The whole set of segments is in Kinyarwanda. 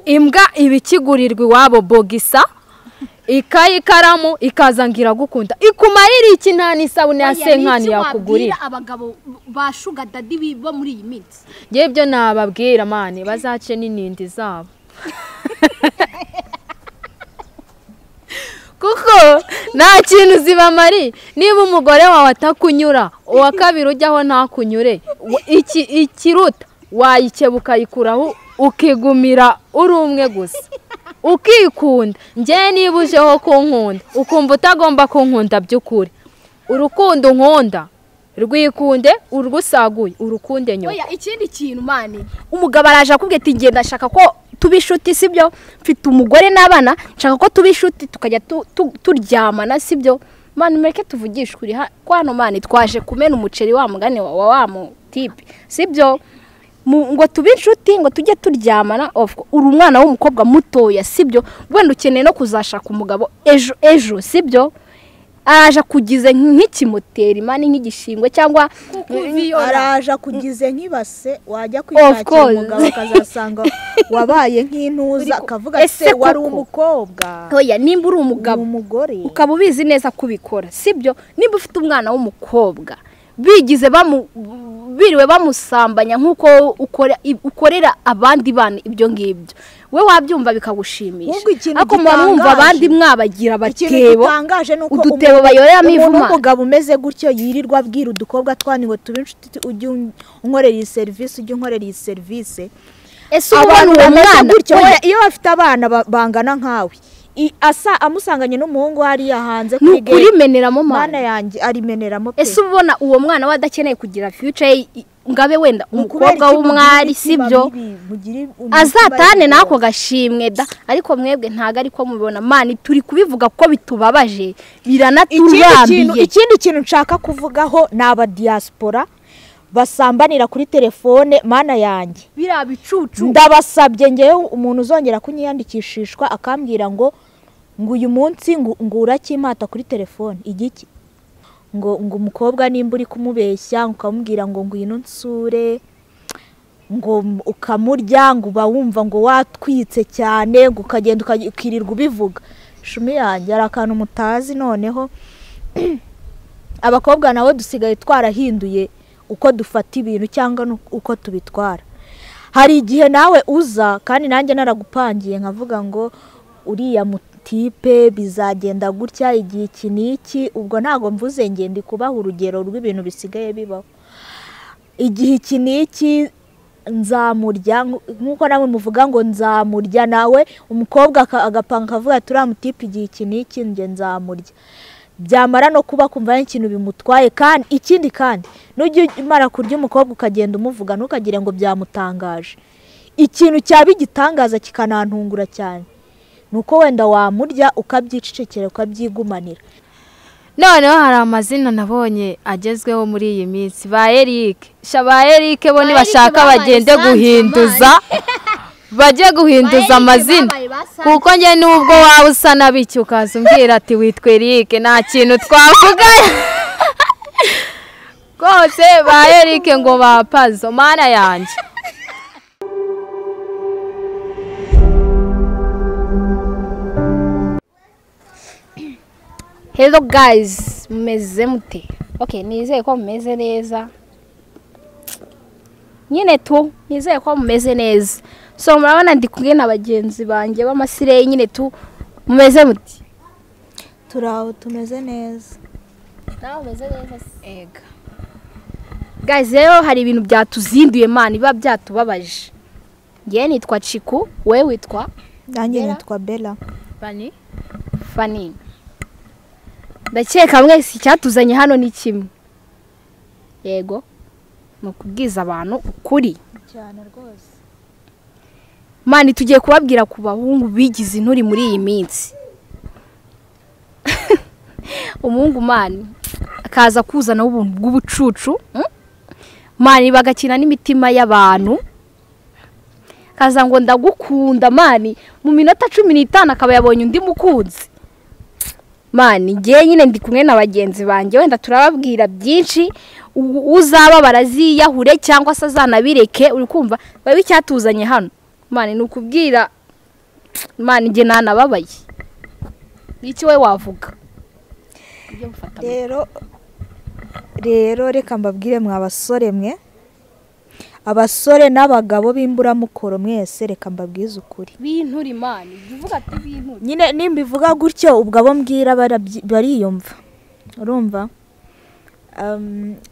imbwa ibikigurirwa iwabo bogisa ikayi ikaramu ikazangira gukunda ikumarira iki nta n'isabune ya senkani yakugurira abagabo bashuga dadi bo muri iyi minsi ngiye byo nababwira mane bazace n'inindi zabo kuko nta kintu zibamari niba umugore wawe atakunyura uwa kabiri ujyaho ntakunyure ikiruta wayikebuka yikuraho ukigumira uri umwe gusa ukikunda njye niba ujeho kunkunda ukumva utagomba kunkunda by'ukuri urukundo nkunda rwikunde urugusaguye urukunde nyuma ikindi kintu mane umugabo araje akubwiye ati ngenda ndashaka ko tubishuti sibyo mfite umugore n'abana nshaka ko tubishuti tukajya turyamana sibyo mane mureke tuvugisha kuri hano mane twaje kumena umuceri wa mugane wa mutipe sibyo ngo tubinshuti ngo tujye turyamana uri umwana w'umukobwa mutoya sibyo wenda ukeneye no kuzashaka umugabo ejo sibyo araje kugize nk'ikimoteri imana nk'igishingwe cyangwa araje kugize nk'ibase wajya kwishakira umugabo akazasanga wabaye nk'intuza akavuga se wari umukobwa oya nimba uri umugabo ukaba ubizi neza kubikora sibyo nimba ufite umwana w'umukobwa bigize biriwe bamusambanya nk'uko ukorera abandi bana ibyo ngibyo we wabyumva bikagushimisha ariko mwumva abandi mwabagira abatebo udutebo bayoreramo ivuma umugabo umeze gutyo yirirwa abwira udukobwa twani ngo tubinshuti ujye unkorera iyi serivisi ujye unkorera iyi serivisi ese ubona uwo mwana iyo bafite abana bangana nkawe amusanganye n'umuhungu hariya hanze kwiga kurimeneramo mana yanjye arimeneramo pe ese ubona uwo mwana wadakeneye kugira future ngabe wenda umukobwa w'umwari sibyo azatane nako gashimwe da ariko mwebwe ntago ariko mubibona mani turi kubivuga ko bitubabaje biranaturambye ikindi kintu nshaka kuvugaho naba diaspora basambanira kuri telefone mana yanjye birabicucu ndabasabye ngewe umuntu uzongera kunyiyandikishishwa akambwira ngo uyu munsi ngura kimata kuri telefone igiki ngo umukobwa nimba uri kumubeshya ukamubwira ngo ngwino nsure ngo ukamurya ngo uba wumva ngo watwitse cyane ngo ukagenda ukirirwa ubivuga shumi yanjye ari akantu mutazi noneho abakobwa nawe dusigaye twarahinduye uko dufata ibintu cyangwa uko tubitwara hari igihe nawe uza kandi nanjye naragupangiye nkavuga ngo uriya mutipe bizagenda gutya igihe iki n'iki ubwo ntabwo mvuze ngende kubaha urugero rw'ibintu bisigaye bibaho igihe iki n'iki nzamurya nk'uko namwe muvuga ngo nzamurya nawe umukobwa agapanga akavuga ati uriya mutipe igihe iki n'iki njye nzamurya byamara no kuba kumva ikintu bimutwaye kandi ikindi kandi nujye umara kurya umukobwa ukagenda umuvuga ntukagire ngo byamutangaje ikintu cyaba igitangaza kikanantungura cyane nuko wenda wamurya ukabyicecekera ukabyigumanira noneho hari amazina nabonye agezweho muri iyi minsi ba Eric bo nibashaka bagende guhinduza bajye guhinduza amazina kuko njye nubwo waba usa nabiki ukaza umbwira ati witwa Eric nta kintu twavuga rwose ba Eric ngo bapazo mana yanjye hello guys mumeze mute okay nizeye ko mumeze neza nyine tu nizeye ko mumeze neza so murabona ndi kumwe n'abagenzi banjye b'amasire nyine tu mumeze muti turaho tumeze neza nawe umeze neza ega guys rero hari ibintu byatuzinduye man biba byatubabaje ngiye nitwa Chikku wewe witwa nanjye nitwa Bella Fani ndakeka mwese icyatuzanye hano ni kimwe yego no kubwiza abantu ukuri cyane rwose mani tugiye kubabwira ku bahungu bigize inturi muri iyi minsi umuhungu mani akaza kuzana ubuntu bw'ubucucu mani bagakina n'imitima y'abantu kaza ngo ndagukunda mani mu minota 15 akaba yabonye undi mukunzi mani ngiye nyine ndi kumwe n'abagenzi banjye wenda turababwira byinshi uzaba baraziyahure cyangwa se azanabireke uri kumva babi cyatuzanye hano mani nukubwira Imana njye nanababaye iki we wavuga rero reka mbabwire mwa basore mwe abasore n'abagabo b'imburamukoro mwese reka mbabwize ukuri bintura Imana uvuga ati bintura nyine nimbivuga gutyo ubwo abo mbwira bariyumva urumva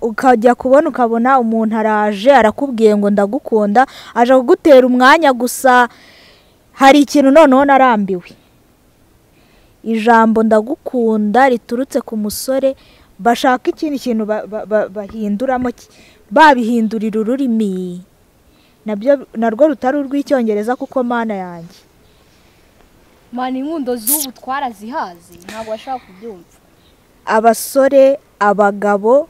ukajya kubona ukabona umuntu araje arakubwiye ngo ndagukunda aje kugutera umwanya gusa hari ikintu noneho narambiwe ijambo ndagukunda riturutse ku musore bashaka ikindi kintu bahinduramo babihindurira ururimi nabyo narwo rutari urw'icyongereza kuko mana yanjye Mana inkundo z'ubu twarazihaze ntabwo bashaka kubyumva abasore abagabo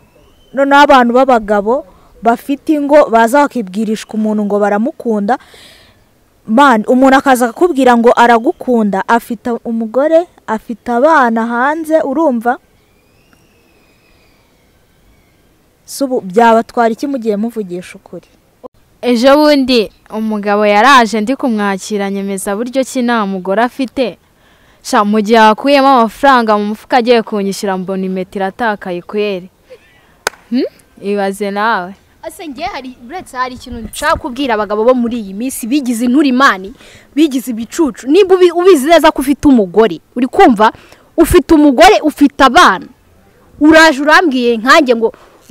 noneho abantu b'abagabo bafite ingo baza bakibwirishwa umuntu ngo baramukunda umuntu akaza akakubwira ngo aragukunda afite umugore afite abana hanze urumva subu byabatwara iki mugiye muvugisha ukuri ejo bundi umugabo yaraje ndi kumwakira nyemeza buryo ki nta mugore afite mu gihe akuyemo amafaranga mu mufuka agiye kunyishyura mbona impeta iratakaye kweri ibaze nawe ase ngiye hari ikintu nshaka kubwira abagabo bo muri iyi minsi bigize inturimani bigize ibicucu nimba ubizi neza ko ufite umugore uri kumva ufite umugore ufite abana uraje urambwiye nkanjye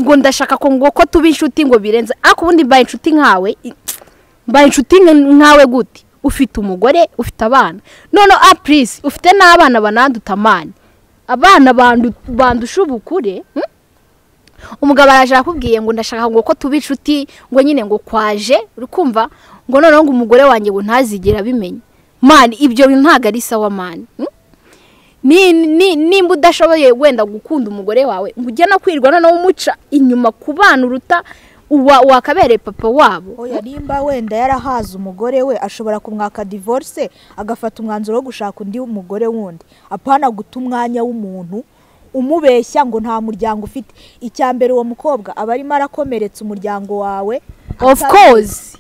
ngo ndashaka ko tuba inshuti ngo birenze ariko ubundi mbaye inshuti nkawe gute ufite umugore ufite abana none please ufite n'abana bananduta mani abana bandusha ubukure umugabo araje akubwiye ngo ndashaka ko tuba inshuti ngo nyine ngo kwaje uri kumva ngo noneho ngo umugore wanjye ngo ntazigera abimenya mani ibyo bintu ntabwo ari sawa mani nimba udashoboye wenda gukunda umugore wawe ngo ujye no kwirwa noneho umuca inyuma ku bana uruta wakabereye papa wabo oya nimba wenda yarahaza umugore we ashobora kumwaka divorce agafata umwanzuro wo gushaka undi umugore wundi apana guta umwanya w'umuntu umubeshya ngo nta muryango ufite icyambere uwo mukobwa aba arimo arakomeretsa umuryango wawe of course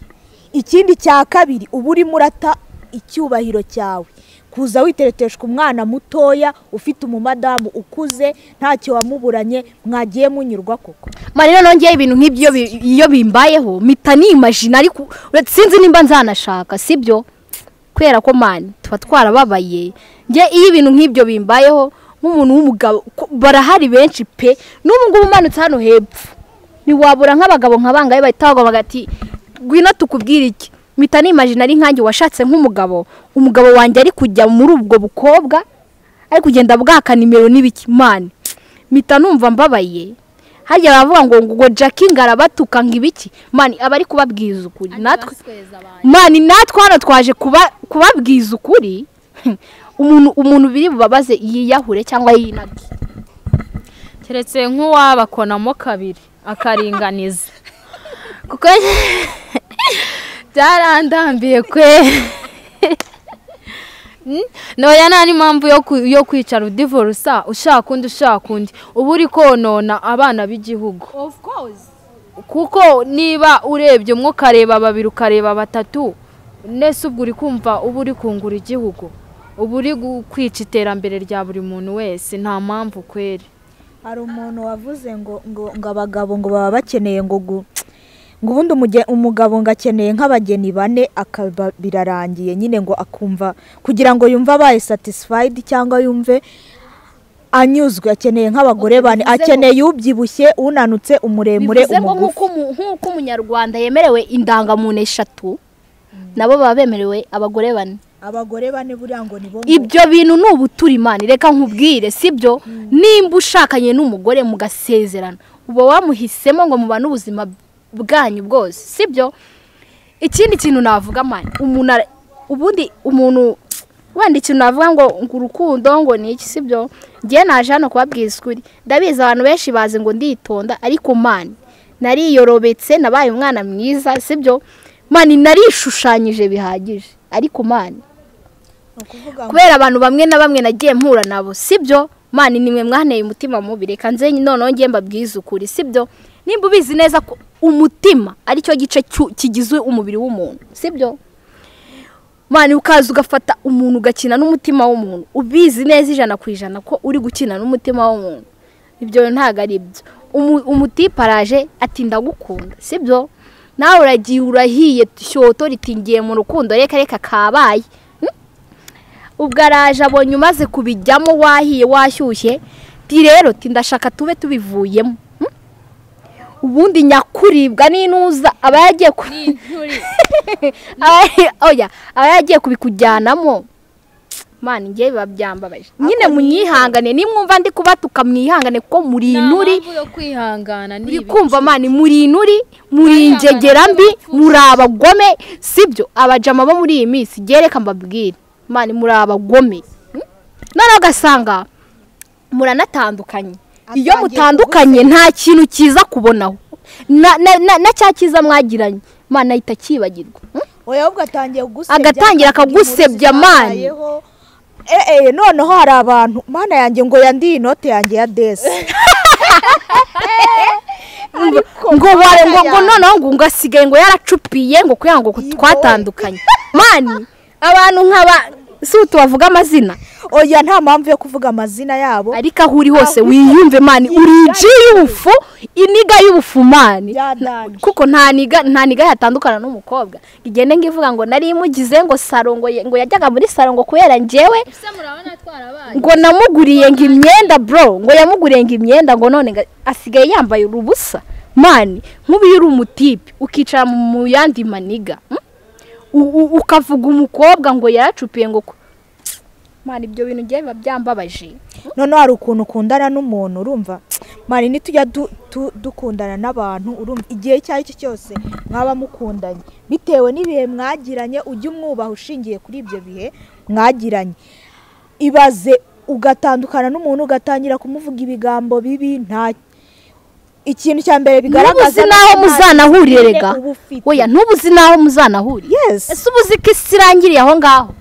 ikindi cya kabiri uba urimo urata icyubahiro cyawe kuza witereteshwa umwana mutoya ufite umumadamu ukuze ntacyo wamuburanye mwagiye munyurwa koko mari none ngiye ibintu nk'ibyo iyo bimbayeho mita nimagine ariko sinzi nimba nzanashaka sibyo kwera ko mani tuba twarababaye ngiye iyo ibintu nk'ibyo bimbayeho nk'umuntu w'umugabo barahari benshi pe n'ubu ngubu umanutse hano hepfo ntiwabura nk'abagabo nkabangaye bahita bagwa bagati gwino tukubwira iki mita nimagine ari nkanjye washatse nk'umugabo umugabo wanjye ari kujya muri ubwo bukobwa ari kugenda bwaka nimero n'ibiki mani mita numva mbabaye harya baravuga ngo Jackie ngarabatuka ngibiki mani aba ari kubabwiza ukuri natwe mani natwe hano twaje kubabwiza ukuri umuntu biri bubabaze yiyahure cyangwa yinage keretse nk'uwabakonamo kabiri akaringaniza kuko byarandambiye kwe noya nta n'impamvu yo kwicara udivorusa ushaka undi uba uri konona abana b'igihugu of course kuko niba urebye umwe ukareba babiri ukareba batatu nese ubwo uri kumva uba uri kungura igihugu uba uri kwica iterambere rya buri muntu wese nta mpamvu kweri hari umuntu wavuze ngo abagabo ngo baba bakeneye ngo ubundi umugabo ngo akeneye nk'abageni bane akaba birarangiye nyine ngo akumva kugira ngo yumve abaye satisfied cyangwa yumve anyuzwe akeneye nk'abagore bane akeneye ubyibushye unanutse umuremure umugufi nk'uko umunyarwanda yemerewe indangamuntu 3 nabo baba bemerewe abagore bane buriya ngo nibo ibyo bintu n'ubuturimani reka nkubwire sibyo nimba ushakanye n'umugore mugasezerana uba wamuhisemo ngo mubane ubuzima bwanyu bwose sibyo ikindi kintu navuga mani umuntu wenda ikintu navuga ngo urukundo ngo ni iki sibyo ngiye naje hano kubabwiza ukuri ndabizi abantu benshi bazi ngo nditonda ariko mani nariyorobetse nabaye umwana mwiza sibyo mani narishushanyije bihagije ariko mani kubera abantu bamwe na bamwe nagiye mpura nabo sibyo mani nimwe mwaneye umutima mubi reka nze noneho ngiye mbabwiza ukuri sibyo nimba ubizi neza ko umutima ari cyo gice kigize umubiri w'umuntu sibyo mani ukaza ugafata umuntu ugakina n'umutima w'umuntu ubizi neza 100% ko uri gukina n'umutima w'umuntu ibyo ntago ari byo umutipe araje ati ndagukunda sibyo nawe uragiye urahiye shyoto ritingiye mu rukundo reka kabaye ubwo araje abonye umaze kubijyamo wahiye washyushye ti rero ndashaka tube tubivuyemo ubundi nyakuribwa n'inuza aba yagiye aba yagiye kubikujyanamo mani ngiye babyambabaje nyine munyihangane nimwumva ndi kubatuka mwihangane ko muri inuri uri kumva mani muri inuri muri ingegera mbi muri abagome sibyo abajama bo muri iyi minsi gereka mbabwire mani muri abagome none ugasanga muranatandukanye iyo mutandukanye nta kintu kiza kubonaho na cya kiza mwagiranye mana ahita kibagirwa oya ahubwo agatangira akagusebya mani noneho hari abantu mana yanjye ngo yandiye inote yanjye ya desi ngo noneho ngo ngasigaye ngo yaracupiye ngo kugira ngo twatandukanye mani abantu nk'aba si tubavuga amazina oya nta mpamvu yo kuvuga amazina yabo ariko aho uri hose wiyumve mani uri y'ubufu iniga y'ubufu mani kuko nta niga yatandukana n'umukobwa igende ngivuga ngo nari mugize ngo saro ngo yajyaga muri saro ngo kubera njyewe ngo namuguriye ngo imyenda bro ngo yamuguriye ngo imyenda ngo none asigaye yambaye urubusa mani nk'ubu uri umutipe ukicara mu yandi maniga ukavuga umukobwa ngo yaracupiye ngo mani ibyo bintu ngiye babyambabaje none hari ukuntu ukundana n'umuntu urumva mani nitujya dukundana n'abantu urumva igihe icyo ari cyo cyose mwaba mukundanye bitewe n'ibihe mwagiranye ujye umwubaha ushingiye kuri ibyo bihe mwagiranye ibaze ugatandukana n'umuntu ugatangira kumuvuga ibigambo bibi nta ikintu cya mbere bigaragaza naho muzanahurire rega oya ntubuzi naho muzanahurire ese ubuzi ko isi irangiriye aho ngaho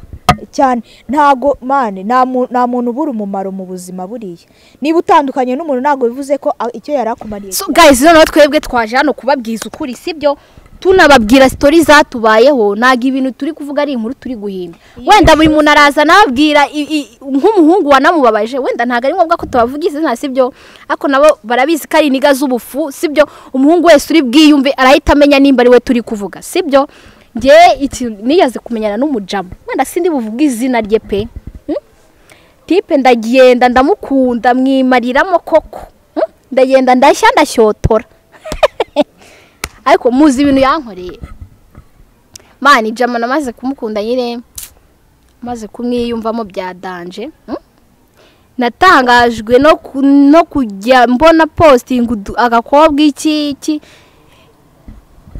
cyane ntago mane nta muntu ubura umumaro mu buzima buriya niba utandukanye n'umuntu ntago bivuze ko icyo yarakumariye so guys noneho twebwe twaje hano kubabwiza ukuri sibyo tunababwira story zatubayeho naga ibintu turi kuvuga ari inkuru turi guhimba wenda buri muntu araza nababwira nk'umuhungu wanamubabaje wenda ntago ari ngombwa ko tubavugize nta sibyo ako nabo barabizi ko ari iniga z'ubufu sibyo umuhungu wese uri bwiyumve arahita amenya nimba ari we turi kuvuga sibyo nge niyaze kumenyana n'umujamo wenda sindi buvuga izina rye pe tipe ndagenda ndamukunda mwimariramo koko ndagenda ndashya ndashyotora ariko muzi ibintu yankoreye mani jama namaze kumukunda nyine maze kumwiyumvamo bya danje natangajwe no kujya mbona posting agakobwa iki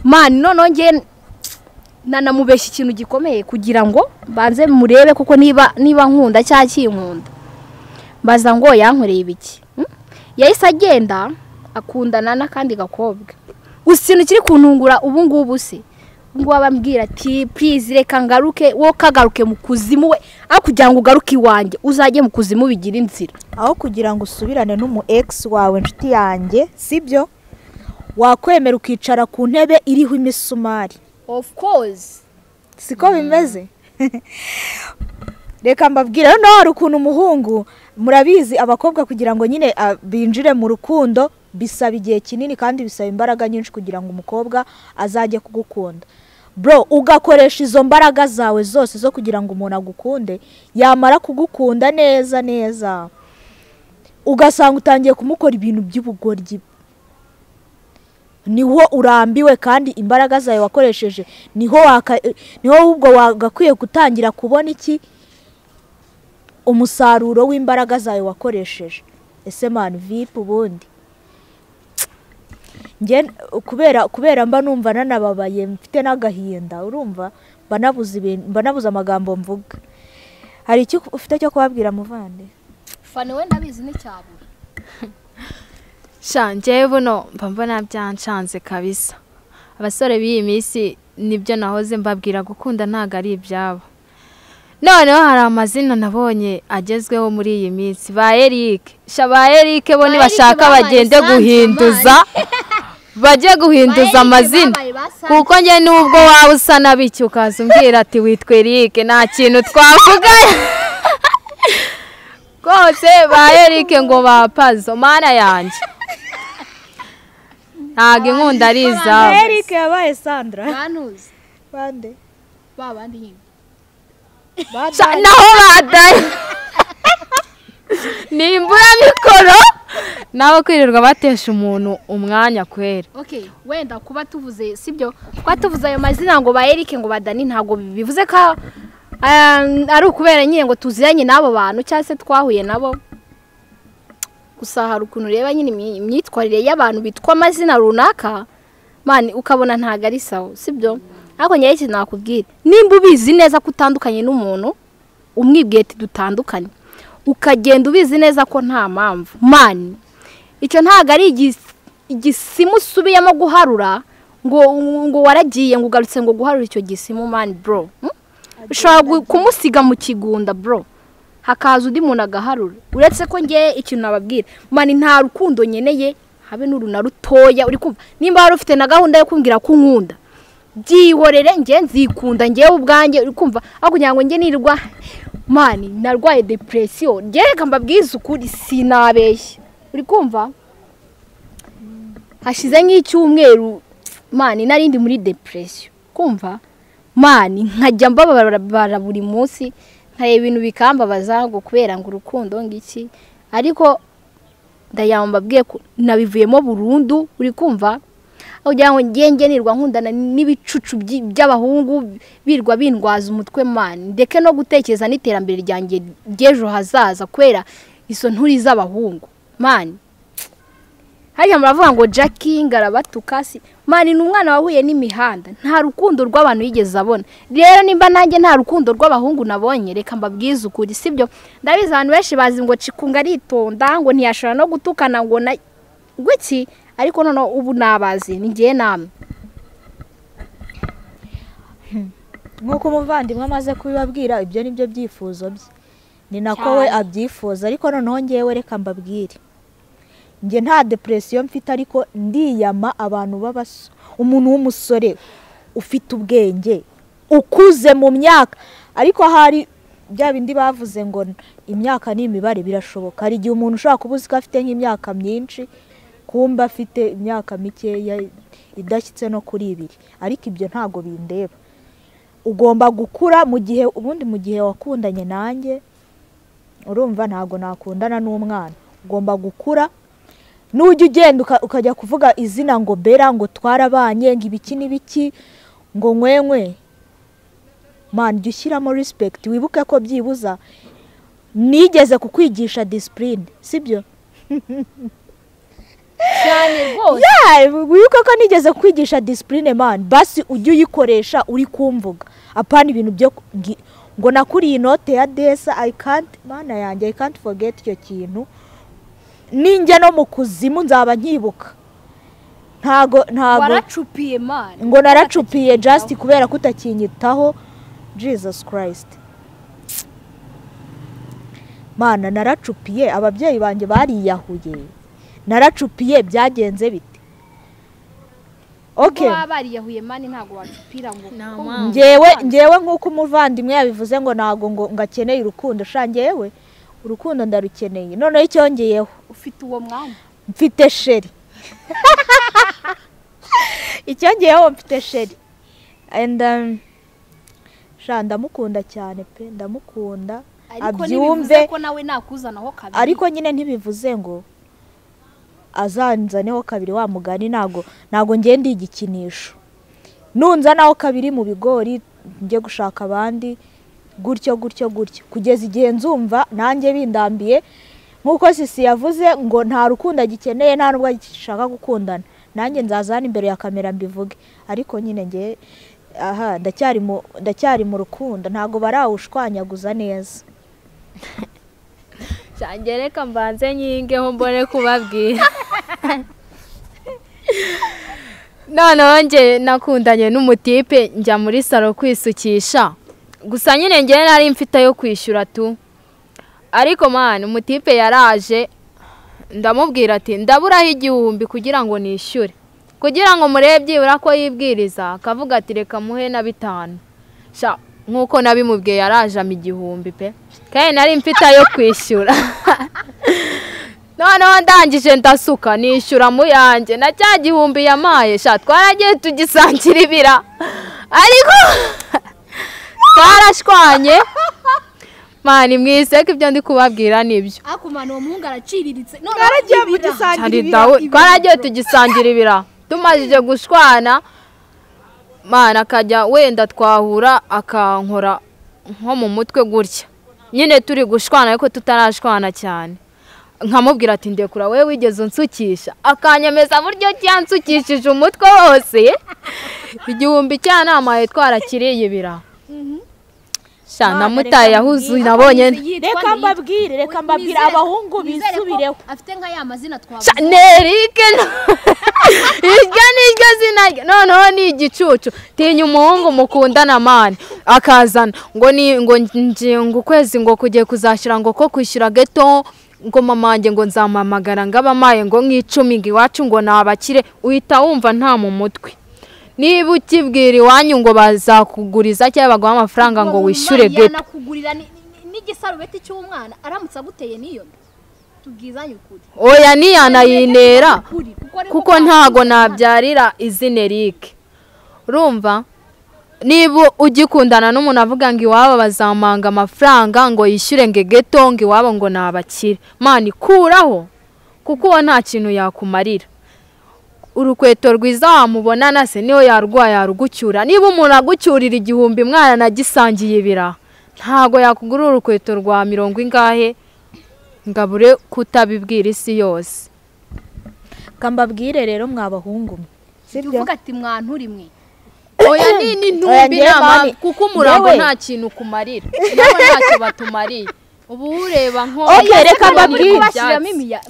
mani none nge nanamubeshya ikintu gikomeye kugira ngo banze murebe kuko niba nkunda cya kinkunda baza ngo yankoreye ibiki yahise agenda akundana n'akandi gakobwa usintu kiri kuntungura ubu ngubu se ngo abambwira ati please reka ngaruke wo kagaruke mu kuzimu we aho kugira ngo ugaruke iwanjye uzajye mu kuzimu bigira inzira aho kugira ngo usubirane n'umu ex wawe nshuti yanjye sibyo wakwemera ukicara ku ntebe iriho imisumari of course siko bimeze reka mbabwira no hari ukuntu umuhungu murabizi abakobwa kugira ngo nyine binjire mu rukundo bisaba igihe kinini kandi bisaba imbaraga nyinshi kugira ngo umukobwa azajye kugukunda bro ugakoresha izo mbaraga zawe zose zo kugira ngo umuntu agukunde yamara kugukunda neza ugasanga utangiye kumukora ibintu by'ubugoryi niho urambiwe kandi imbaraga zawe wakoresheje niho ubwo wagakwiye gutangira kubona iki umusaruro w'imbaraga zawe wakoresheje ese man vip ubundi nge kubera mba numva nanababaye mfite n'agahinda urumva banabuze amagambo mvuga hari icyo ufite cyo kubabwira muvande fane wenda bizi n'icyabura shanje buno mbona byancanze kabisa abasore b'iyi minsi nibyo nahoze mbabwira gukunda ntago ari ibyabo noneho hari amazina nabonye agezweho muri iyi minsi ba Eric bo nibashaka bagende guhinduza bajye guhinduza amazina kuko njye nubwo waba usa nabiki ukaza umbwira ati witwa Eric nta kintu twavuga rwose ba Eric ngo bapazo mana yanjye ntabwo inkunda ari izabo. Eric yabaye Sandra banuzi bande babandi hino naho badaye nimbura mikoro nawe kwirirwa batesha umuntu umwanya kwera. Okay, wenda kuba tuvuze sibyo kuba tuvuze ayo mazina ngo ba Eric ngo badani ntago bivuze ko ari ukubera nyine ngo tuziranye n'abo bantu cyangwa se twahuye nabo. Gusa hari ukuntu reba nyine imyitwarire y'abantu bitwa amazina runaka mani ukabona ntago ari sawa sibyo. Ariko nyeye iki nakubwira nimba ubizi neza ko utandukanye n'umuntu umwibwiye ati dutandukanye ukagenda ubizi neza ko nta mpamvu mani icyo ntago ari igisimu subiyemo guharura ngo waragiye ngo ugarutse ngo guharura icyo gisimu mani bro ushobora kumusiga mu kigunda bro hakaza undi muntu agaharura. Uretse ko ngiye ikintu nababwira mani nta rukundo nyeneye habe n'uruna rutoya uri kumva nimba wari ufite na gahunda yo kumbwira ko nkunda byihorere ngiye nzikunda ngiye ubwanjye uri kumva aho kugira ngo ngiye nirwa mani narwaye depression ngiye reka mbabwize ukuri sinabeshye uri kumva hashize nk'icyumweru mani narindi muri depression kumva mani nkajya mbabara buri munsi nkaye ibintu bikambabaza ngo kubera ngo urukundo ngiki ariko ndayambabwiye ko nabivuyemo burundu uri kumva kugira ngo ngenge nirwa nkundana n'ibicucu by'abahungu birwa bindwaza umutwe mani ndeke no gutekereza n'iterambere ryanjye ry'ejo hazaza kwera iso nturi z'abahungu mani. Hariya muravuga ngo Jackie ngarabatukasi mani n'umwana wahuye n'imihanda nta rukundo rw'abantu yigeze abona. Rero nimba nanjye nta rukundo rw'abahungu nabonye reka mbabwize ukuri sibyo. Ndabizi abantu benshi bazi ngo Chikku ngaritonda ngo ntiyashobora no gutukana ngo na gwiki ariko none ubu nabazi ningiye namwe nkuko umuvandimwe amaze kubibabwira ibyo nibyo byifuzo bye ni nako we abyifuza ariko noneho ngewe reka mbabwire nge nta depression mfite ariko ndiyama abantu umuntu w'umusore ufite ubwenge ukuze mu myaka ariko hari bya bindi bavuze ngo imyaka ni imibare birashoboka hari igihe umuntu ushobora kubuza ko afite nk'imyaka myinshi kumba afite imyaka mikeya idashyitse no kuri 2 ariko ibyo ntago bindeba. Ugomba gukura mu gihe ubundi mu gihe wakundanye nanjye urumva ntago nakundana n'umwana ugomba gukura nujya ugenda ukajya kuvuga izina ngo bera ngo twarabanye ngo ibiki n'ibiki ngo nkwenkwe man jya ushyiramo respect wibuke ko byibuza nigeze kukwigisha discipline sibyo cyane rwose wibuke ko nigeze kukwigisha discipline man basi ujye uyikoresha uri kumvuga apana ibintu byo ngo nakuriye inote ya desa I can't forget icyo kintu ninjye no mu kuzimu nzaba nkibuka ntago waracupiye man ngo naracupiye just kubera kutakinyitaho Jesus Christ mana naracupiye ababyeyi banje bariyahuye naracupiye byagenze bite okay bariyahuye man ntago wacupira ngo ngewe nkuko umuvandimwe yabivuze ngo nago ngo ngakeneye urukundo shangewe urukundo ndarukeneye none icyongeyeho ufite uwo mwanya mfite sheri icyongeyeho mfite sheri and ndamukunda cyane pe ndamukunda abyumve ko nawe nakuzanaho kabiri ariko nyine ntibivuze ngo azanzaneho kabiri wa mugani nago ngende igikinisho nunzanaho kabiri mu bigori ngiye gushaka abandi gutyo kugeza igihe nzumva nanjye bindambiye nkuko sisi yavuze ngo nta rukundo agikeneye nta nubwo agishaka gukundana nanjye nzazana imbere ya kamera mbivuge ariko nyine nge ndacyari mu rukundo ntago barawushwanyaguza neza cyangwa reka mbanze nyingeho mbone kubabwira noneho nge nakundanye n'umutipe njya muri salo kwisukisha gusa nyine nge nari mfite yo kwishyura tu ariko man umutipe yaraje ndamubwira ati ndaburaho 1000 kugira ngo nishyure kugira ngo murebe byibura ko yibwiriza akavuga ati reka muhe na 5 sha nkuko nabimubwiye yarajama 1000 pe kandi nari mfite ayo kwishyura noneho ndangije ndasuka nishyura mu yanjye na cya 1000 yamaye sha twaragiye tugisangira ibira ariko twarashwanye mani mwiseke ibyo ndi kubabwira nibyo akumana uwo muhungu araciriritse none aragiye mugisangira ibira twaragiye tugisangira ibira tumajije gushwana mana akajya wenda twahura akankora nko mu mutwe gutya nyine turi gushwana ariko tutarashwana cyane nkamubwira ati ndekura wewe wigeze unsukisha akanyemeza buryo cyansukishije umutwe wose 1000 cyanamaye twarakiriye ibira shana mutaye yahuzu nabonye reka mbabwire abahungu bisubireho afite nka ya mazina Nerike irya niryo zina noneho ni igicucu tinya umuhungu mukundana mani akazana ngo kwezi ngo kugiye kuzashira ngo ko kwishyura geto ngo mamange ngo nzamamagara ngabamaye ngo nk'icumi ngiwacu ngo nabakire uhita wumva nta mu mutwe niba ukibwira iwanyu ngo bazakuguriza cyangwa baguha amafaranga ngo wishyure geto yanakugurira n'igisarubeti cy'umwana aramutse aguteye niyo tubwizanye ukuri oya niyanayinera kuko ntago nabyarira izina Eric urumva niba ugikundana n'umuntu avuga ngo iwabo bazamanga amafaranga ngo yishyure geto ngo iwabo ngo nabakire mani kuraho kuko uwo nta kintu yakumarira urukweto rwiza wamubonana se niyo yarwaye yarugucyura niba umuntu agucyurira 1000 mwana nagisangiye ibira ntago yakugura urukweto rwa 70 ingahe ngabure kutabibwira isi yose kambabwire rero mwabahungu sibyo uvuga ati mwantura mwe oya ni ntumbi nama kuko umurambo nta kintu kumarira nabo ntacyo batumariye ubu ureba nko reka mbabwire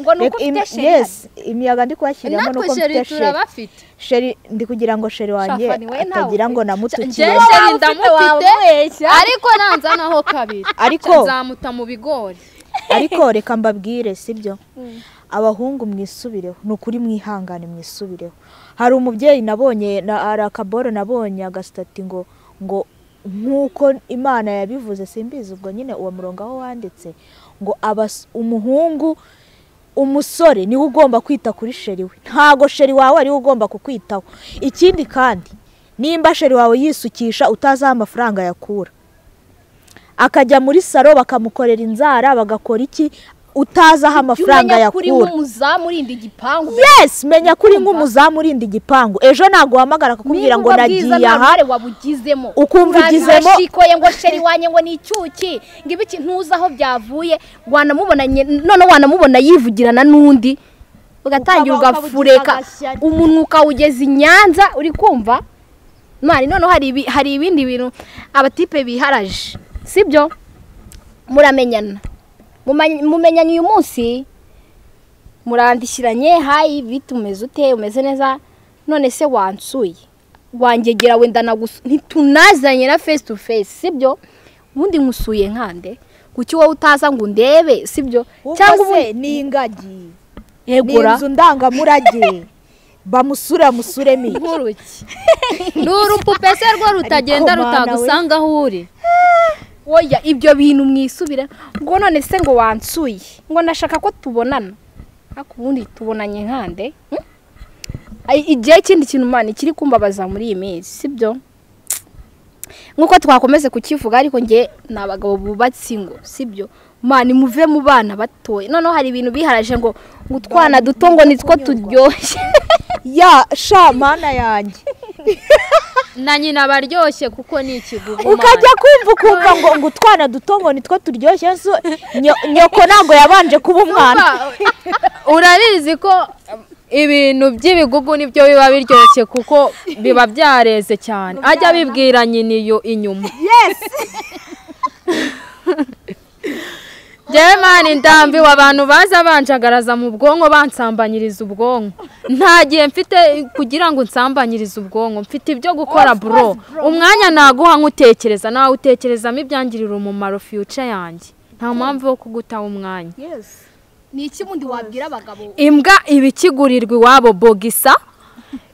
ngo nuko ufite sheri imiyaga ndi kwashyiramo nuko mfite sheri ndi kugira ngo sheri wanjye atagira ngo namutukiye sheri ndamufite ariko nanzanaho kabiri ariko nzamuta mu bigori ariko reka mbabwire sibyo abahungu mwisubireho nukuri mwihangane mwisubireho hari umubyeyi nabonye na Akabore nabonye agastati ngo nkuko Imana yabivuze simbizi ubwo nyine uwo murongo aho wanditse ngo umuhungu umusore niwe ugomba kwita kuri sheri we ntago sheri wawe ari ugomba kukwitaho ikindi kandi nimba sheri wawe yisukisha utazaha amafaranga yakura akajya muri saro bakamukorera inzara bagakora iki utazaha amafaranga yakura nk'umuzamurinda igipangu yes menya kuri nk'umuzamurinda igipangu ejo naguhamagara akakubwira ngo nagiye aha wabugizemo ukumva ugizemo shikoye ngo sheri wanye ngo ni icyuki ngibiki ntuzaho byavuye wanamubonanye none wanamubona yivugirana n'undi ugatangira ugafureka umuntu ukawugeza Inyanza uri kumva mari none hari ibindi bintu abatipe biharaje sibyo muramenyana mumenyanye uyu munsi murandishiranye hayi bitumeze ute umeze neza none se wansuye wangegera wenda ntitunazanye na face to face sibyo ubundi nkusuye nkande kuki wowe utaza ngo ndebe sibyo cyangwa ubu ni ingagi yegura inzu ndangamurage bamusura musuremi nkuruki n'urupupe se rwo rutagenda rutagusanga aho uri oya ibyo bintu mwisubire ngo none se ngo wansuye ngo nashaka ko tubonana akubundi tubonanye nkande igihe kindi kintu mani kiri kumbabaza muri iyi minsi sibyo nkuko twakomeze kukivuga ariko nge nabagabo bubatsi ngo sibyo mani muve mu bana batoye noneho hari ibintu biharaje ngo utwana duto ngo nitwo turyoshye ya sha mana yanjye na nyina baryoshye kuko ni ikigugu ukajya kumva ngo utwana duto ngo nitwo turyoshye nyoko nago yabanje kuba umwana urarizi ko ibintu by'ibigugu nibyo biba biryoshye kuko biba byareze cyane ajya bibwira nyiniyo inyuma yes Jemani ndambiwe abantu baza banjagaraza mu bwonko bansambanyiriza ubwonko nta gihe mfite kugira ngo nsambanyirize ubwonko mfite ibyo gukora bro umwanya naguha nkutekereza nawe utekerezamo ibyangirira umumaro future yanjye nta mpamvu yo kugutaha umwanya ni iki mundi wabwira abagabo imbwa ibikigurirwa iwabo bogisa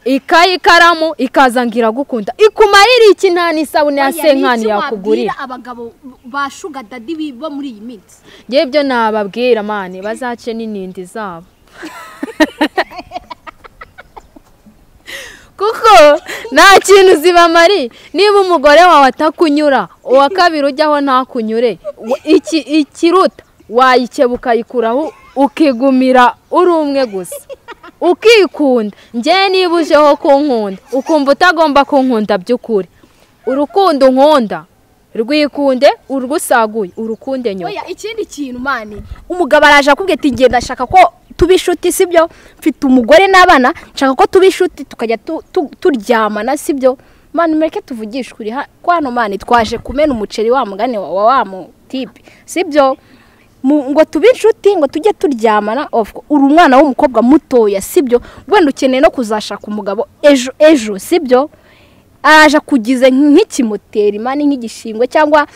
ikayi ikaramu ikazangira gukunda ikumarira iki nta n'isabune ya senkani yakugurira abagabo bashuga dadi bo muri iyi minsi ngiye byo nababwira mani bazace n'inindi zabo kuko nta kintu zibamari niba umugore wawe atakunyura uwa kabiri ujyaho ntakunyure ikiruta wayikebuka ukayikuraho ukigumira uri umwe gusa ukikunda njye niba ujeho kunkunda ukumva utagomba kunkunda by'ukuri urukundo nkunda rwikunde urwusaguye urukunde nyoko ikindi kintu mani umugabo araje akubwiye ati ngenda ashaka ko tuba inshuti sibyo mfite umugore n'abana nshaka ko tuba inshuti tukajya turyamana sibyo mani mureke tuvugishe ukuri ko hano mani twaje kumena umuceri wa mugani wa mutipe sibyo ngo tube inshuti ngo tujye turyamana uri umwana w'umukobwa mutoya sibyo wenda ukeneye no kuzashaka umugabo ejo sibyo araje kugize nk'ikimoteri mani nk'igishingwe cyangwa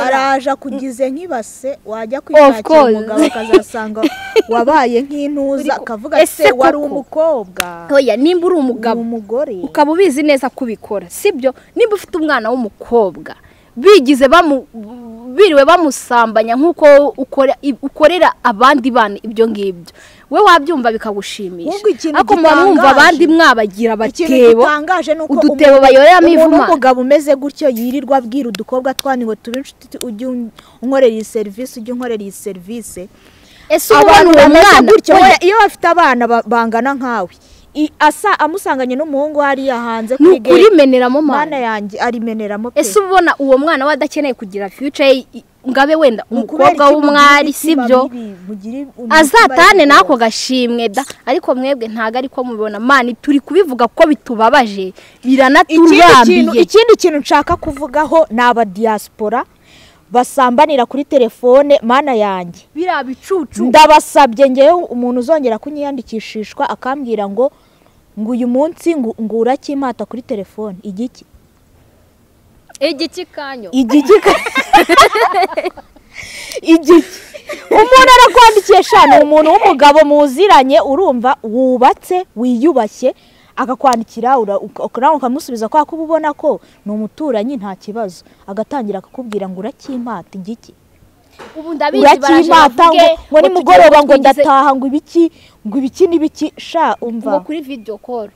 araje kugize nk'ibase wajya kwishakira umugabo akazasanga wabaye nk'intuza akavuga se wari umukobwa oya nimba uri umugabo umugore ukaba ubizi neza kubikora sibyo nimba ufite umwana w'umukobwa biriwe bamusambanya nk'uko ukorera abandi bana ibyo ngibyo we wabyumva bikagushimisha ariko mwumva abandi mwabagira abatebo udutebo bayoreramo ivuma umugabo umeze gutyo yirirwa abwira udukobwa twani ngo tube inshuti ujye unkorera iyi serivisi ujye unkorera iyi serivisi ese ubona uwo mwana iyo bafite abana bangana nkawe amusanganye n'umuhungu hariya hanze kuri kurimeneramo mana yanjye arimeneramo pe ese ubona uwo mwana wadakeneye kugira future ngabe wenda umukobwa w'umwari sibyo azatane nako gashimwe da ariko mwebwe ntago ariko mubibona mani turi kubivuga ko bitubabaje biranaturambye ikindi kintu nshaka kuvugaho n'aba diaspora basambanira kuri telefone mana yanjye birabicucu ndabasabye ngewe umuntu uzongera kunyiyandikishishwa akambwira ngo uyu munsi ngura kimata kuri telefone igiki kanyo igiki umuntu arakwandikiye shano umuntu w'umugabo muziranye urumva wubatse wiyubashye akakwandikira ukamusubiza kwa kuba ubona ko ni umuturanyi nta kibazo agatangira akakubwira ngo urakimata igiki ubu ndabizi barakimata ngo ni mugoroba ngo ndataha ngo ibiki n'ibiki sha umva ngo kuri video call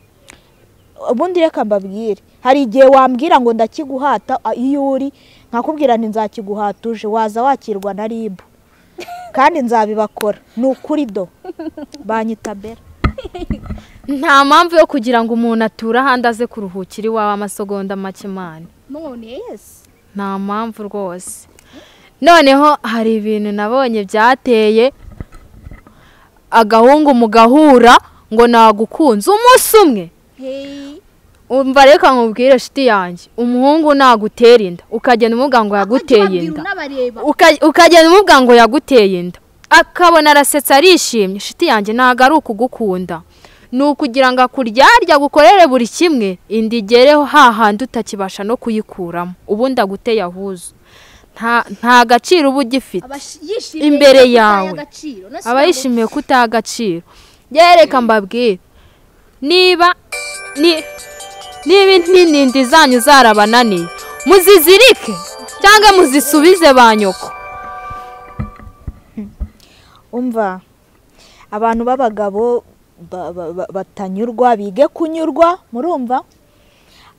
ubundi reka mbabwire hari igihe wambwira ngo ndakiguhata iyo uri nkakubwira nti nzakiguhatuje waza wakirwa na ribu kandi nzabibakora ni ukuri do banyitabera nta mpamvu yo kugira ngo umuntu ature ahandi aze kuruhukira iwawe amasegonda make mani none nta mpamvu rwose noneho hari ibintu nabonye byateye agahungu mugahura ngo nagukunze umunsi umwe umva reka nkubwire shiti yanjye umuhungu nagutera inda ukagenda umubwira ngo yaguteye inda ukagenda umubwira ngo yaguteye inda akabona arasetsa arishimye shiti yanjye ntago ari ukugukunda ni ukugira ngo akuryarya gukorere buri kimwe inda igereho hahandi utakibasha no kuyikuramo ubundi aguteye ahuzu nta gaciro uba ugifite imbere yawe aba yishimiye ko utaha agaciro yereka mbabwire niba n'inindi zanyu zarabananiye muzizirike cyangwa muzisubize ba nyoko umva abantu b'abagabo batanyurwa bige kunyurwa murumva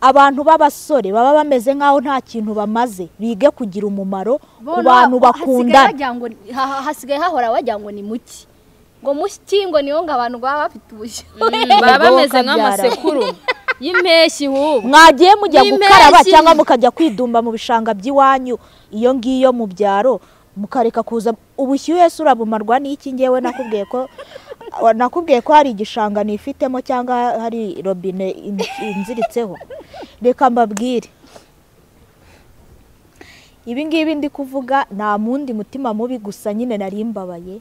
abantu b'abasore baba bameze nkaho nta kintu bamaze bige kugira umumaro ku bantu bakundana hasigaye hahora wagira ngo ni muki ngo muki ngo niyo ngo abantu baba bafite ubushyo baba bameze nk'amasekuru y'impeshyi hubwo mwagiye mujya gukaraba cyangwa mukajya kwidumba mu bishanga by'iwanyu iyo ngiyo mu byaro mukareka kuza ubushyuhe se urabumarwa n'iki ngewe nakubwiye ko hari igishanga nifitemo cyangwa hari robine inziritseho reka mbabwire ibi ngibi ndi kuvuga nta mundi mutima mubi gusa nyine nari mbabaye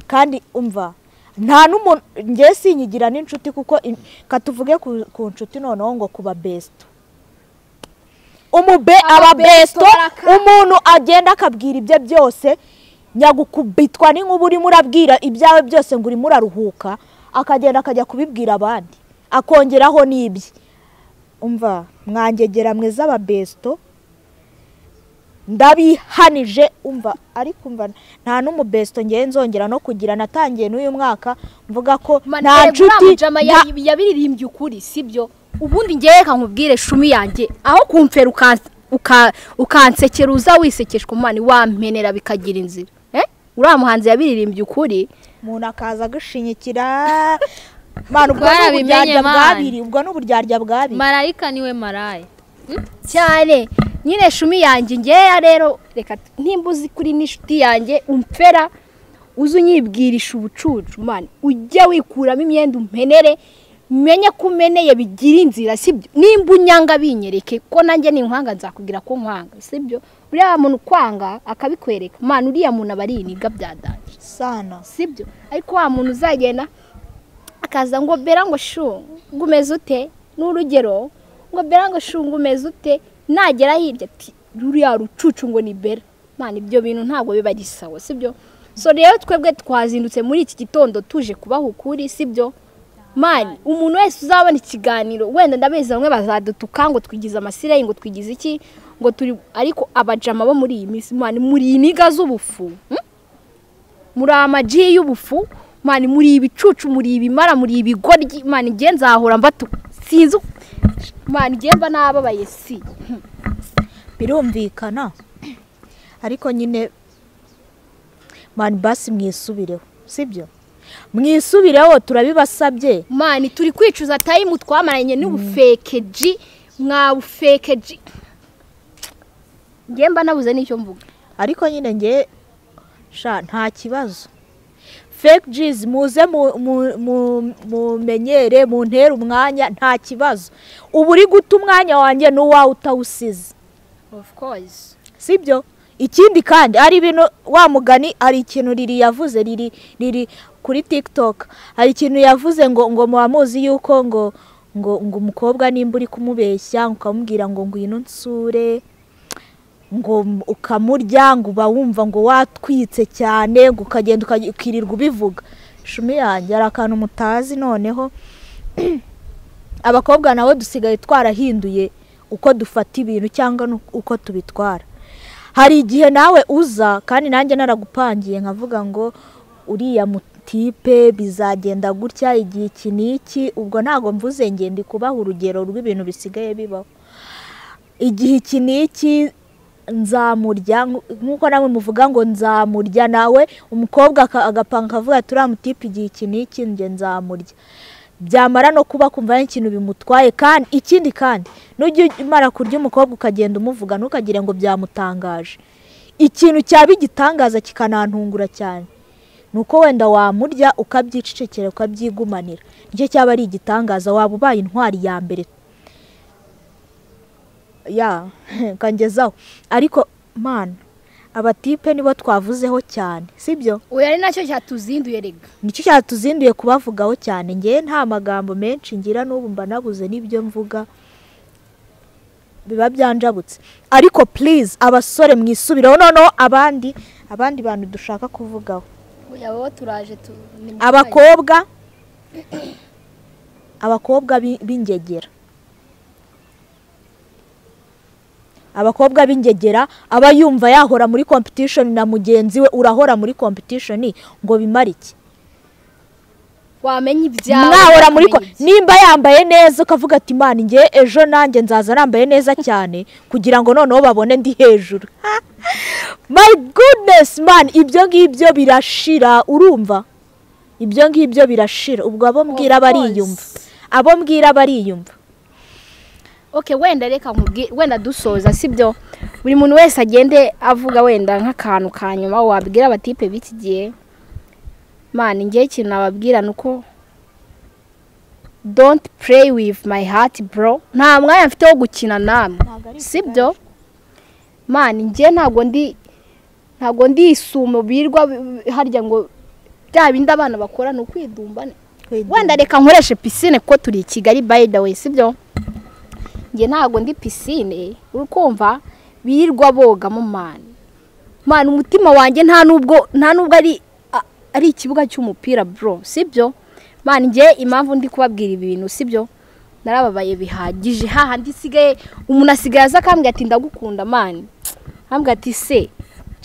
kandi umva nta n'umuntu ngiye sinyigira n'inshuti kuko katuvuge ku nshuti noneho ngo kuba besto aba besto umuntu agenda akabwira ibye byose nyagukubitwa n'inkuba urimo urabwira ibyawe byose ngo urimo uraruhuka akagenda akajya kubibwira abandi akongeraho n'ibye. Umva mwangegera mwe z'ababesto ndabihanije. Umva ariko umva nta n'umubesto ngiye nzongera no kugira. Natangiye n'uyu mwaka mvuga ko nta nshuti yabiririmbye ukuri sibyo. Ubundi ngiye reka nkubwire shumi yanjye aho kumfera ukansekera uza wisekeshwa mani wampenera bikagira inzira. Uriya muhanzi yabiririmbye ukuri umuntu akaza gushinyikira mani. Ubwo n'uburyarya bwabiri, ubwo n'uburyarya bwabiri. Marayika niwe maraya cyane nyine shumi yanjye. Ngeya rero reka ntimbuzi kuri n'inshuti yanjye umfera uzi unyibwirisha ubucucu mani. Ujye wikuramo imyenda umpenere menye ko umeneye bigira inzira sibyo. Nimba unyanga binyereke ko nanjye ninkwanga nzakubwira ko nkwanga sibyo. Uriya muntu kwanga akabikwereka mani, uriya muntu aba ari iniga byadanje sana sibyo. Ariko wa muntu uzagenda akaza ngo bera ngo shu ngumeze ute n'urugero ngo bera ngo shu ngumeze ute, nagera hirya ati ruriya rucucu ngo ni bera mani. Ibyo bintu ntabwo biba gisawa sibyo. So rero twebwe twazindutse muri iki gitondo tuje kubaha ukuri sibyo mani. Umuntu wese uzabona ikiganiro wenda ndabeza bamwe bazadutuka ngo twigize amasire ngo twigize iki ngo turi, ariko abajama bo muri iyi minsi mani muri iniga z'ubufu muri amaji y'ubufu mani, muri ibicucu, muri ibimara, muri ibigoryi mani. Ngiye nzahora mbatu sinzi mani, ngiye mba nababaye si birumvikana. Ariko nyine mani basi mwisubireho sibyo, mwisubireho turabibasabye mani. Turi kwicuza time twamaranye n'ubufekeji mwabufekeji. Ngiye mba nabuze n'icyo mvuga. Ariko nyine ngiye sha nta kibazo. Fake G's muze mumenyere muntere umwanya nta kibazo. Ubu uri guta umwanya wanjye n'uwawe utawusize of course sibyo. Ikindi kandi ari ibintu wa mugani, ari ikintu riri yavuze riri kuri TikTok. Hari ikintu yavuze ngo mubamuzi yuko ngo umukobwa nimba uri kumubeshya ukamubwira ngo ngwino nsure ngo ukamurya ngo uba wumva ngo watwitse cyane ngo ukagenda ukirirwa ubivuga. Shumi yanjye ari akantu mutazi. Noneho abakobwa nawe dusigaye twarahinduye uko dufata ibintu cyangwa uko tubitwara. Hari igihe nawe uza kandi nanjye naragupangiye nkavuga ngo uriya mutipe bizagenda gutya igihe iki n'iki. Ubwo ntago mvuze ngende kubaha urugero rw'ibintu bisigaye bibaho. Igihe iki n'iki nzamurya nkuko namwe muvuga ngo nzamurya, nawe umukobwa agapanga akavuga turiya mutipe igihe iki n'iki nge nzamurya. Byamara no kuba kumva ikintu bimutwaye. Kandi ikindi kandi nujye umara kurya umukobwa ukagenda umuvuga ntukagire ngo byamutangaje. Ikintu cyaba igitangaza kikanantungura cyane nuko wenda wamurya ukabyicecekera ukabyigumanira. Nicyo cyaba ari igitangaza, waba ubaye intwari ya mbere ya kangezaho. Ariko man abatipe nibo twavuzeho cyane sibyo. Oya ari nacyo cyatuzinduye rega. Nicyo cyatuzinduye kubavugaho cyane. Ngiye nta magambo menshi ngira n'ubu mba nabuze n'ibyo mvuga biba byanjabutse. Ariko please abasore mwisubireho. Noneho abandi bantu dushaka kuvugaho. Oya wowe turaje abakobwa b'ingegera. Abakobwa b'ingegera aba yumva yahora muri competition na mugenzi we. Urahora muri competition ngo bimara iki? Wamenye ibyawe mwahora muri nimba yambaye neza ukavuga ati man ngiye ejo nanjye nzaza nambaye neza cyane kugira ngo noneho babone ndi hejuru. My goodness man, ibyo ngibyo birashira. Urumva ibyo ngibyo birashira. Ubwo abo mbwira bariyumva. Okay, wenda reka nkubwire, wenda dusoza sibyo. Buri muntu wese agende avuga wenda nk'akantu kanyuma wabwira abatipe bikigiye. Man ngiye ikintu nababwira nuko don't play with my heart bro. Nta mwanya mfite wo gukina namwe sibyo. Man ngiye ntago ndi isumo birwa harya ngo bya bindi abana bakora no kwidumba. Wenda reka nkoreshe piscine ko turi i Kigali by the way sibyo. Nge ntago ndi piscine urukumva birirwa boga mu man umutima wanjye nta nubwo ari ikibuga cy'umupira bro sibyo. mani ngiye impamvu ndi kubabwira ibi bintu sibyo narababaye bihagije hahandi sigaye umuntu asigaye aza akambwira ati ndagukunda mani ambwira ati se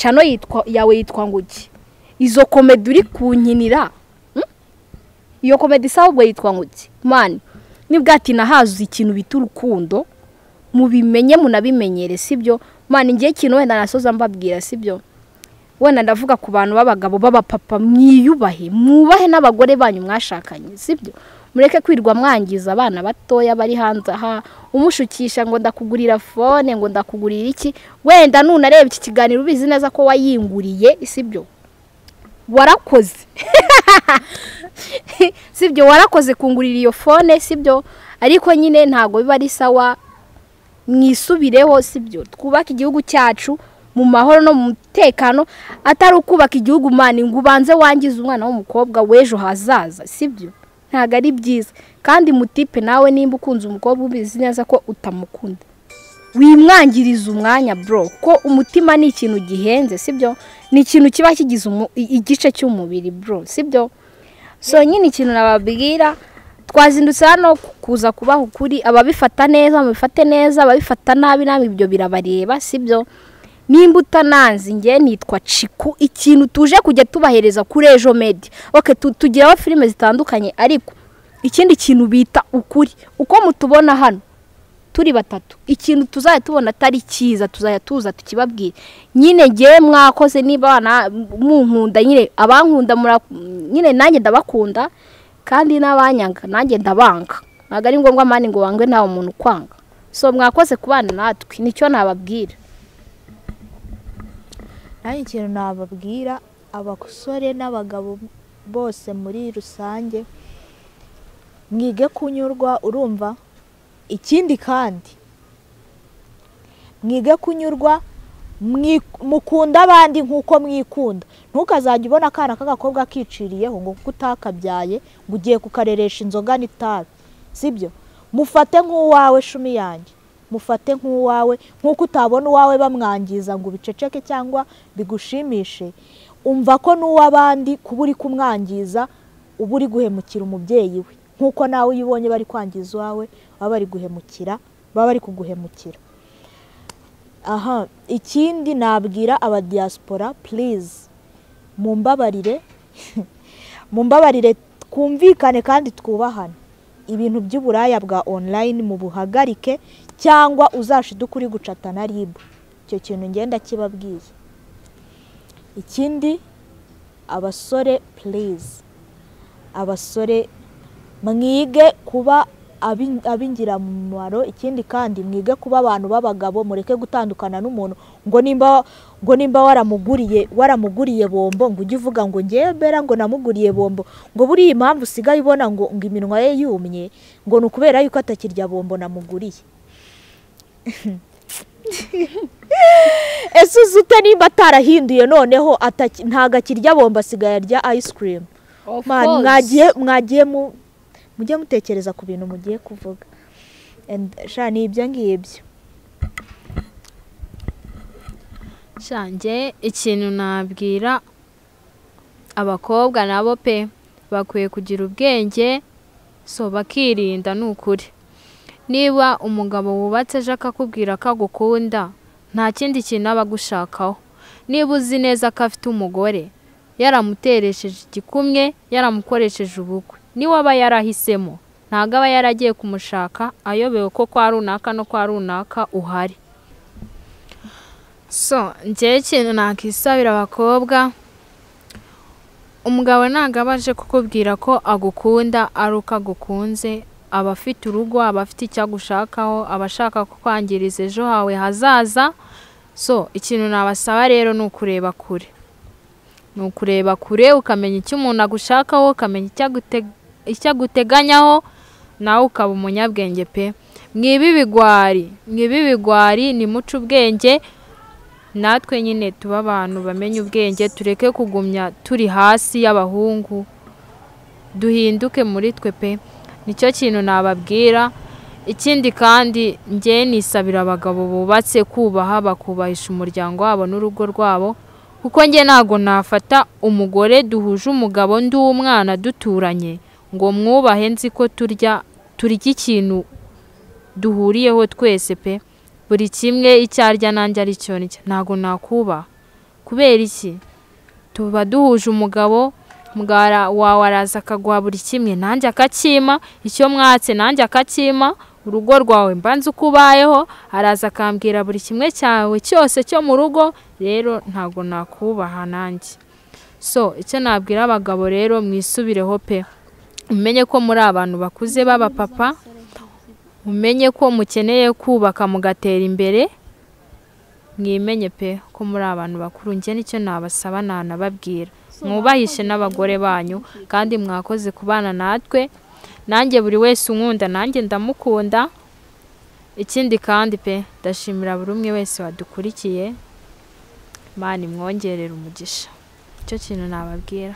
cano yawe yitwa nguki izo komedi uri kunkinira iyo komedi sawa ubwo yitwa nguki mani nibwo ati nahazuze ikintu bita urukundo mubimenye munabimenyere sibyo mani ngiye ikintu wenda nasoza mbabwira sibyo wenda ndavuga ku bantu b'abagabo b'abapapa mwiyubahe mubahe n'abagore banyu mwashakanye sibyo mureke kwirwa mwangiza abana batoya bari hanze aha umushukisha ngo ndakugurira phone ngo ndakugurira iki wenda nunareba iki kiganiro ubizi neza ko wayinguriye sibyo warakoze sibyo warakoze kungurira iyo phone sibyo ariko nyine ntago biba ari sawa mwisubireho sibyo twubaka igihugu cyacu mu mahoro no mu mutekano atari ukubaka igihugu mani ngo ubanze wangiza umwana w'umukobwa w'ejo hazaza sibyo ntago ari byiza kandi mutipe nawe nimba ukunze umukobwa ubizi neza ko utamukunda wimwangiriza umwanya bro ko umutima ni ikintu gihenze sibyo ni ikintu kiba kigize igice cy'umubiri bro sibyo so nyine ikintu nababwira twazindutse hano kuza kubaho kuri ababifata neza mubifate neza ababifata nabi nabi ibyo birabareba sibyo nimba utananzi ngiye nitwa Chikku ikintu tuje kujya tubahereza kuri Ejo Media okay tugiraho filime zitandukanye ariko ikindi kintu bita ukuri uko mutubona hano turi batatu ikintu tuzaya tubona atari cyiza tuzaya tuza tukibabwira nyine ngiye mwakoze niba bana munkunda nyine abankunda nyine nanjye ndabakunda kandi n'abanyanga nanjye ndabanga ntago ari ngombwa mani ngo wangwe nawe umuntu kwanga so mwakoze kubana natwe nicyo nababwira nanjye ikintu nababwira abasore n'abagabo bose muri rusange mwige kunyurwa urumva ikindi kandi mwige kunyurwa mukunda abandi nkuko mwikunda ntukazajya ubona akana k'agakobwa kiciriyeho ngo kuko utakabyaye ngo ugiye kukareresha inzoga n'itabi sibyo mufate nk'uwawe shumi yanjye mufate nk'uwawe nkuko utabona uwawe bamwangiza ngo ubiceceke cyangwa bigushimishe umva ko n'uw'abandi kuba uri kumwangiza uba uri guhemukira umubyeyi we nkuko nawe uyibonye bari kwangiza uwawe baba bari guhemukira baba bari kuguhemukira aha ikindi nabwira aba diaspora please mumbabarire mumbabarire twumvikane kandi twubahane ibintu by'uburaya bwa online mu buhagarike cyangwa uzashiduka uri gucata na RIB icyo kintu ngenda kibabwiye ikindi abasore please abasore mwige kuba abingiramumaro ikindi kandi mwige kuba abantu b'abagabo mureke gutandukana n'umuntu ngo nimba waramuguriye bombo ngo ujye uvuga ngo ngiye bera ngo namuguriye bombo ngo buri impamvu usigaye ubona ngo iminwa ye yumye ngo nukubera yuko atakirya bombo namuguriye ese uzute nimba atarahinduye noneho ntagakirya bombo asigaye arya ice cream mwagiye mujye mutekereza ku bintu mugiye kuvuga ni ibyo ngibyo shange ikintu nabwira abakobwa nabo pe bakwiye kugira ubwenge so bakirinda n'ukuri niba umugabo wubatse aje akakubwira ko agukunda nta kindi kintu aba agushakaho niba uzi neza ko afite umugore yaramuteresheje igikumwe yaramukoresheje ubukwe niwe aba yarahisemo ntago aba yaragiye kumushaka ayobewe ko kwa runaka no kwa runaka uhari so njye ikintu nakisabira abakobwa umugabo ntago aba aje kukubwira ko agukunda ari uko agukunze aba afite urugo aba afite icyo agushakaho aba ashaka kukwangiriza ejo hawe hazaza so ikintu nabasaba rero ni ukureba kure ukamenya icyo umuntu agushakaho ukamenya icyo aguteganyaho nawe ukaba umunyabwenge pe mwibi bigwari ni muco ubwenge natwe nyine tuba abantu bamenye ubwenge tureke kugumya turi hasi y'abahungu duhinduke muri twe pe nicyo kintu nababwira ikindi kandi njye nisabira abagabo bubatse kubaha bakubahisha umuryango wabo n'urugo rwabo kuko njye ntago nafata umugore duhuje umugabo ndi umwana duturanye ngo mwubahe nzi ko turya ikintu duhuriyeho twese pe, buri kimwe icyarya nanjye ari cyo nicyo, ntago nakubaha. Kubera iki? Tuba duhuje umugabo wawe araza akaguha buri kimwe nanjye akakima, icyo mwatse nanjye akakima, urugo rwawe mbanza ukubayeho, araza akambwira buri kimwe cyawe cyose cyo mu rugo, rero ntago nakubaha nanjye. So icyo nabwira abagabo rero, mwisubireho pe, umenye ko muri abantu bakuze baba papa, umenye ko mukeneye kubaka mugatera imbere, mwimenye pe ko muri abantu bakuru. Njye nicyo nabasaba, nanababwira mwubahishe n'abagore banyu, kandi mwakoze kubana natwe, nanjye buri wese unkunda nanjye ndamukunda. Ikindi kandi pe, ndashimira buri umwe wese wadukurikiye, Imana imwongerera umugisha. Icyo kintu nababwira.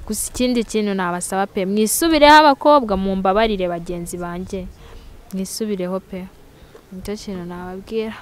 Gusa ikindi kintu nabasaba pe, mwisubireho abakobwa, mumbabarire bagenzi banjye, mwisubireho pe, nicyo kintu nababwira.